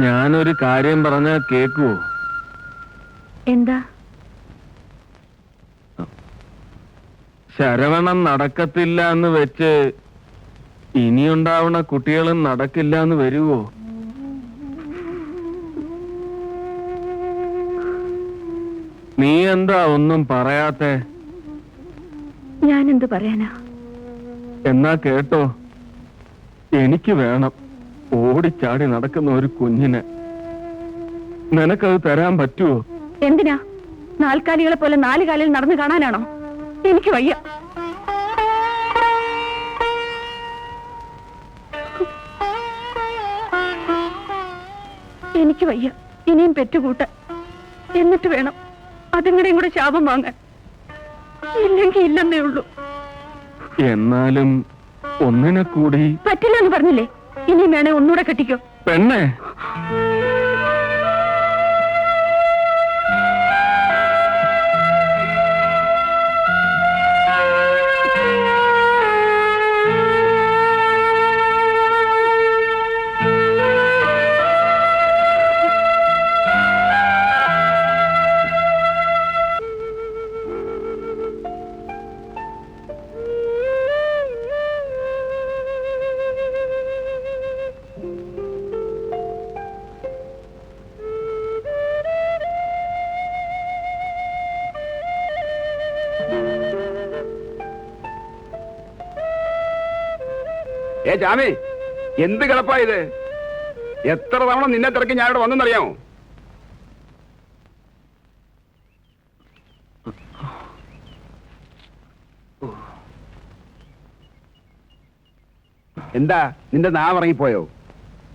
ഞാനൊരു കാര്യം പറഞ്ഞാ കേക്കുവോ? എന്താ? ശരവണം നടക്കത്തില്ല എന്ന് വെച്ച് ഇനിയുണ്ടാവണ കുട്ടികളും നടക്കില്ല എന്ന് വരുവോ? നീ എന്താ ഒന്നും പറയാത്തെ? ഞാനെന്ത് പറയാനാ? എന്നാ കേട്ടോ, എനിക്ക് വേണം ഓടിച്ചാടി നടക്കുന്ന ഒരു കുഞ്ഞിനെ. നിനക്കത് തരാൻ പറ്റുമോ? എന്തിനാ? നാൽക്കാലികളെ പോലെ 4 കാലിൽ നടന്നു കാണാനാണോ? എനിക്ക് വയ്യ. എനിക്ക് വയ്യ ഇനിയും പെറ്റുകൂട്ടാൻ. എന്നിട്ട് വേണം അതുങ്ങളുടെയും കൂടെ ശാപം വാങ്ങാൻ. ഇല്ലെങ്കിൽ ഇല്ലെന്നേ ഉള്ളൂ. എന്നാലും ഒന്നിനെ കൂടി പറ്റില്ല എന്ന് പറഞ്ഞില്ലേ? ഇനിയും വേണേ ഒന്നുകൂടെ കെട്ടിക്കോ. പെണ്ണെ, ജാമി, എന്ത് കിടപ്പായത്? എത്ര തവണ നിന്നെ തിരക്കി ഞാനിവിടെ വന്നെന്നറിയാമോ? എന്താ നിന്റെ നാവിറങ്ങിപ്പോയോ?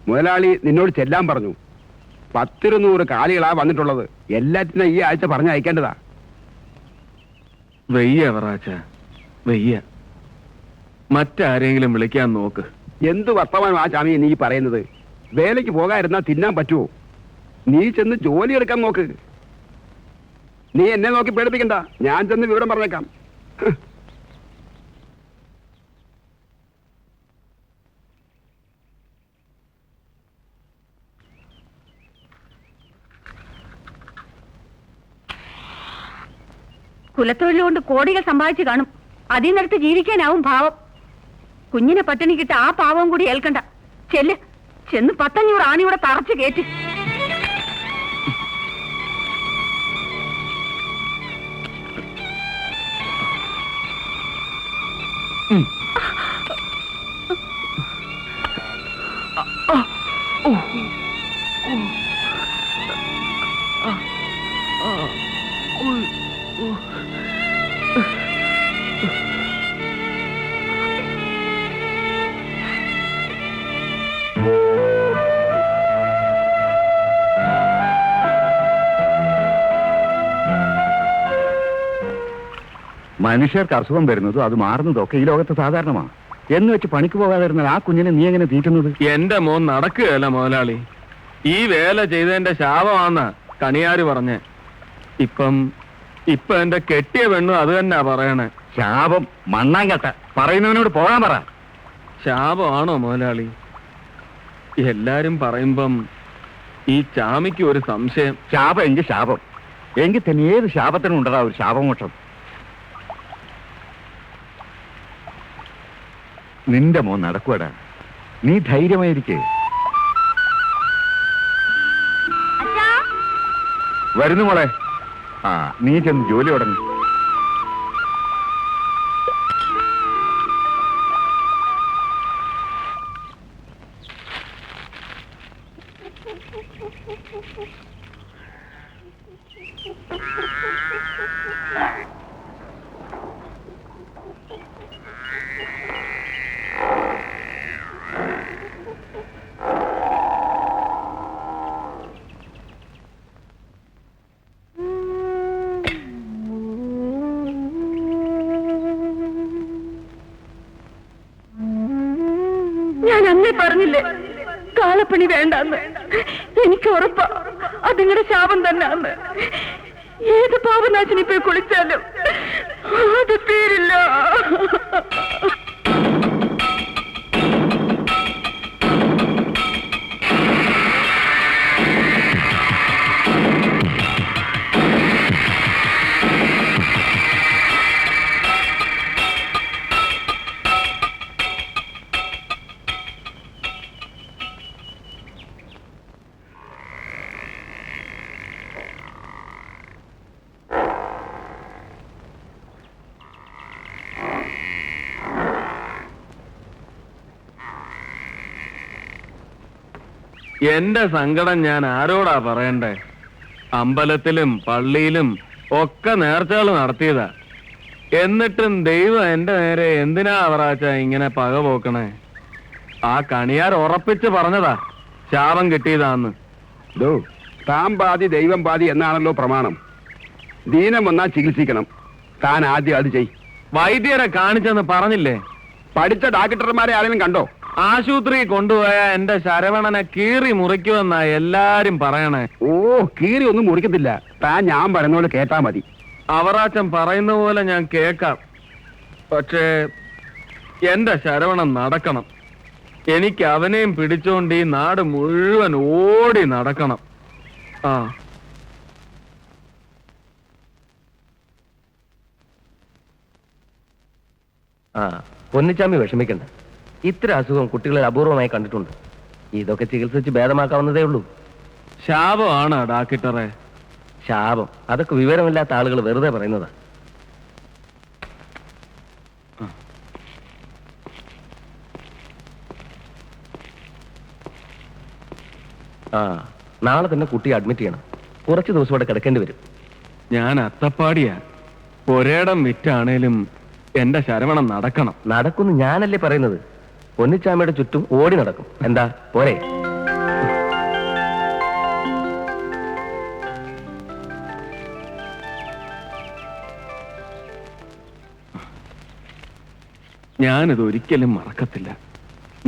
മുതലാളി നിന്നോട് ചെല്ലാൻ പറഞ്ഞു. 10-100 കാലികളാ വന്നിട്ടുള്ളത്. എല്ലാറ്റിനും ഈ ആഴ്ച പറഞ്ഞയക്കേണ്ടതാ. വെയ്യ വറാച്ച, വെയ്യ. മറ്റാരെങ്കിലും വിളിക്കാൻ നോക്ക്. എന്ത് വർത്തമാനം ആ ചാമി നീ പറയുന്നത്? വേലയ്ക്ക് പോകാതിരുന്നാ തിന്നാൻ പറ്റുമോ? നീ ചെന്ന് ജോലി എടുക്കാൻ നോക്ക്. നീ എന്നെ നോക്കി പേടിപ്പിക്കണ്ട, ഞാൻ ചെന്ന് വിവരം പറഞ്ഞേക്കാം. കുലത്തൊഴിലുകൊണ്ട് കോടികൾ സമ്പാദിച്ചു കാണും. അതിൽ നിന്നെടുത്ത് ജീവിക്കാനാവും ഭാവം. കുഞ്ഞിനെ പട്ടിണിക്കിട്ട് ആ പാവം കൂടി ഏൽക്കണ്ട. ചെന്ന് 500 ആണിയുടെ തറച്ചു കയറ്റി. മനുഷ്യർക്ക് അസുഖം വരുന്നതും അത് മാറുന്നതൊക്കെ ഈ ലോകത്ത് സാധാരണമാണ്. എന്ന് വെച്ച് പണിക്ക് പോകാതിരുന്ന ആ കുഞ്ഞിനെ നീ എങ്ങനെ തീറ്റുന്നത്? എന്റെ മോൻ നടക്കുകയല്ല മുതലാളി. ഈ വേല ചെയ്തതിന്റെ ശാപമാന്ന കണിയാര് പറഞ്ഞേ. ഇപ്പൊ എന്റെ കെട്ടിയ പെണ്ണു അത് തന്നെയാ പറയണേ. ശാപം മണ്ണാങ്കട്ട. പറയുന്നവനോട് പോകാൻ പറ. ശാപമാണോ മുതലാളി? എല്ലാരും പറയുമ്പം ഈ ചാമിക്ക് ഒരു സംശയം. ശാപം എങ്കിൽ ശാപം. എങ്കിൽ തന്നെ ഏത് ശാപത്തിനും ഉണ്ടതാ ഒരു ശാപമോക്ഷം. നിന്റെ മോൻ നടക്കുവടാ. നീ ധൈര്യമായിരിക്കേ. വരുന്നു മോളെ. നീ ചെന്ന് ജോലി തുടങ്ങി. ഞാൻ അന്നേ പറഞ്ഞില്ലേ കാളപ്പണി വേണ്ടെന്ന്. എനിക്ക് ഉറപ്പാ അതിങ്ങളുടെ ശാപം തന്നെയാന്ന്. ഏത് പാപനാശിനി പോയി കുളിച്ചാലും അത് തീരില്ല. എന്റെ സങ്കടം ഞാൻ ആരോടാ പറയണ്ടേ? അമ്പലത്തിലും പള്ളിയിലും ഒക്കെ നേർച്ചകൾ നടത്തിയതാ. എന്നിട്ടും ദൈവം എന്റെ നേരെ എന്തിനാ അവറാച്ച ഇങ്ങനെ പക പോക്കണേ? ആ കണിയാർ ഉറപ്പിച്ച് പറഞ്ഞതാ ശാപം കിട്ടിയതാന്ന്. ദോ, താൻ പാതി ദൈവം പാതി എന്നാണല്ലോ പ്രമാണം. ദീനം വന്നാ ചികിത്സിക്കണം. താൻ ആദ്യം അത് ചെയ്. വൈദ്യരെ കാണിച്ചെന്ന് പറഞ്ഞില്ലേ? പഠിച്ച ഡാക്ടർമാരെ ആരെങ്കിലും കണ്ടോ? ആശുപത്രി കൊണ്ടുപോയ എന്റെ ശരവണനെ കീറി മുറിക്കുമെന്നാ എല്ലാരും പറയണേ. ഓ, കീറി ഒന്നും മുറിക്കത്തില്ല. താൻ ഞാൻ പറയുന്ന പോലെ കേട്ടാ മതി. അവറാച്ചൻ പറയുന്ന പോലെ ഞാൻ കേക്കാം. പക്ഷേ എന്റെ ശരവണൻ നടക്കണം. എനിക്ക് അവനെയും പിടിച്ചോണ്ട് ഈ നാട് മുഴുവൻ ഓടി നടക്കണം. ആ പൊന്നിച്ചാമി വിഷമിക്കണ്ട. ഇത്ര അസുഖം കുട്ടികളിൽ അപൂർവമായി കണ്ടിട്ടുണ്ട്. ഇതൊക്കെ ചികിത്സിച്ച് ഭേദമാക്കാവുന്നതേ ഉള്ളൂ. ശാപമാണ് ഡാക്ടറെ. ശാപം അതൊക്കെ വിവരമില്ലാത്ത ആളുകൾ വെറുതെ പറയുന്നതാ. നാളെ തന്നെ കുട്ടിയെ അഡ്മിറ്റ് ചെയ്യണം. കുറച്ച് ദിവസം ഇവിടെ കിടക്കേണ്ടി വരും. ഞാൻ അത്തപ്പാടിയാ. ഒരേടം വിറ്റാണേലും എന്റെ ശരവണം നടക്കണം. നടക്കുന്നു ഞാനല്ലേ പറയുന്നത്. പൊന്നിച്ചാമിയുടെ ചുറ്റും ഓടി നടക്കും. എന്താ പോരെ? ഞാനിത് ഒരിക്കലും മറക്കത്തില്ല.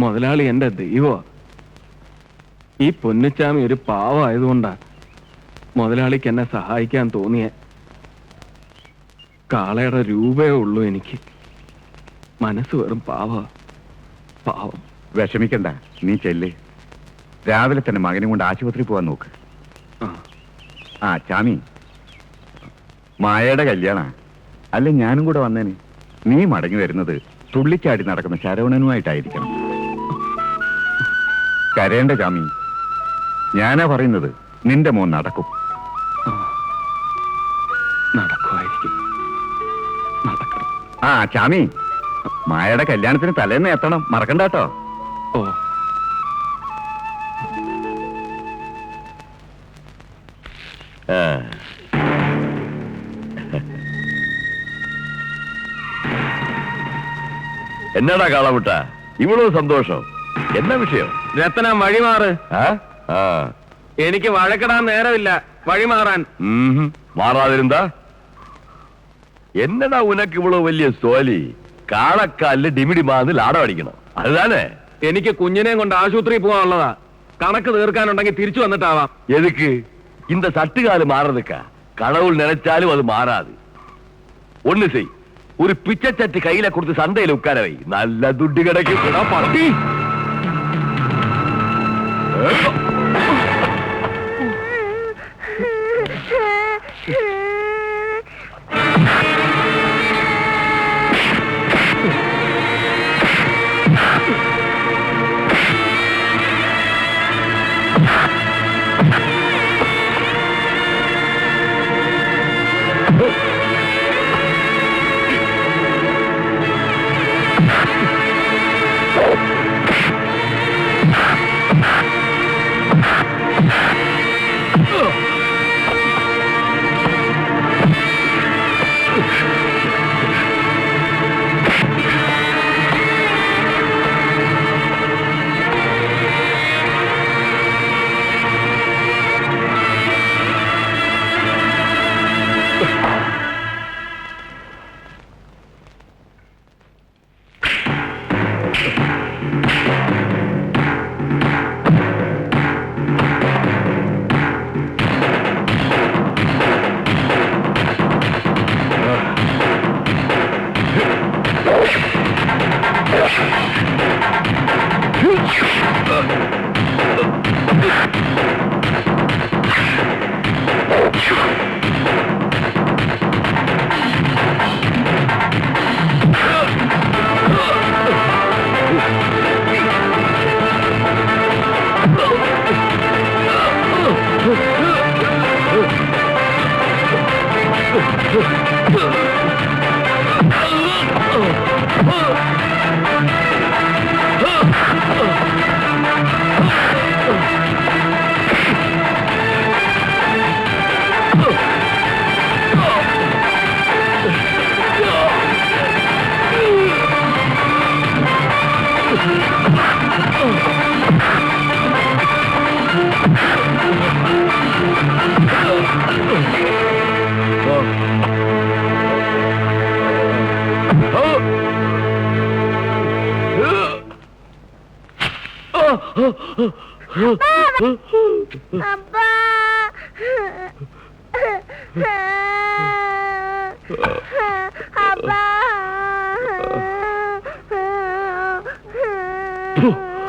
മുതലാളി എന്റെ ദൈവമാ. ഈ പൊന്നിച്ചാമി ഒരു പാവമായതുകൊണ്ടാ മുതലാളിക്ക് എന്നെ സഹായിക്കാൻ തോന്നിയ. കാളയുടെ രൂപയേ ഉള്ളൂ എനിക്ക്. മനസ്സ് വെറും പാവം. വിഷമിക്കണ്ട, നീ ചെല്ല്. രാവിലെ തന്നെ മകനെ കൊണ്ട് ആശുപത്രി പോവാൻ നോക്ക്. ആ ചാമി, മായയുടെ കല്യാണ അല്ലെ ഞാനും കൂടെ വന്നേന്. നീ മടങ്ങി വരുന്നത് തുള്ളിച്ചാടി നടക്കുന്ന ശരവണനുമായിട്ടായിരിക്കണം. കരയേണ്ട ചാമി, ഞാനാ പറയുന്നത്. നിന്റെ മോൻ നടക്കും. നടക്കുമായിരിക്കും. നടക്കണം. ആ ചാമി, മായയുടെ കല്യാണത്തിന് തലേന്ന് എത്തണം, മറക്കണ്ട കേട്ടോ. ഓ, എന്നാടാ കാളമുട്ട ഇവളോ സന്തോഷം? എന്നാ വിഷയം? രത്നം വഴിമാറ്. എനിക്ക് വഴക്കിടാൻ നേരമില്ല. വഴിമാറാൻ. മാറാതിരുന്നാ എന്നടാ ഉനക്ക് ഇവളോ വലിയ സോലി? കാളക്കാലില് ഡിമിഡിമാന്ന് ലാടം അടിക്കണം, അതുതാനേ? എനിക്ക് കുഞ്ഞിനെയും കൊണ്ട് ആശുപത്രി പോകാനുള്ളതാ. കണക്ക് തീർക്കാനുണ്ടെങ്കിൽ തിരിച്ചു വന്നിട്ടാവാം. എതുക്ക് இந்த சட்டுகாலு மாறதுக்கா? கடவுள் நினைச்சாலும் அது மாறாது. ஒண்ணு செய், ஒரு பிச்சைச்சட்டி கையில கொடுத்து சந்தையில உட்கார வை, நல்ல துட்டு கிடைக்கும். பட்டி അപ്പാ അപ്പാ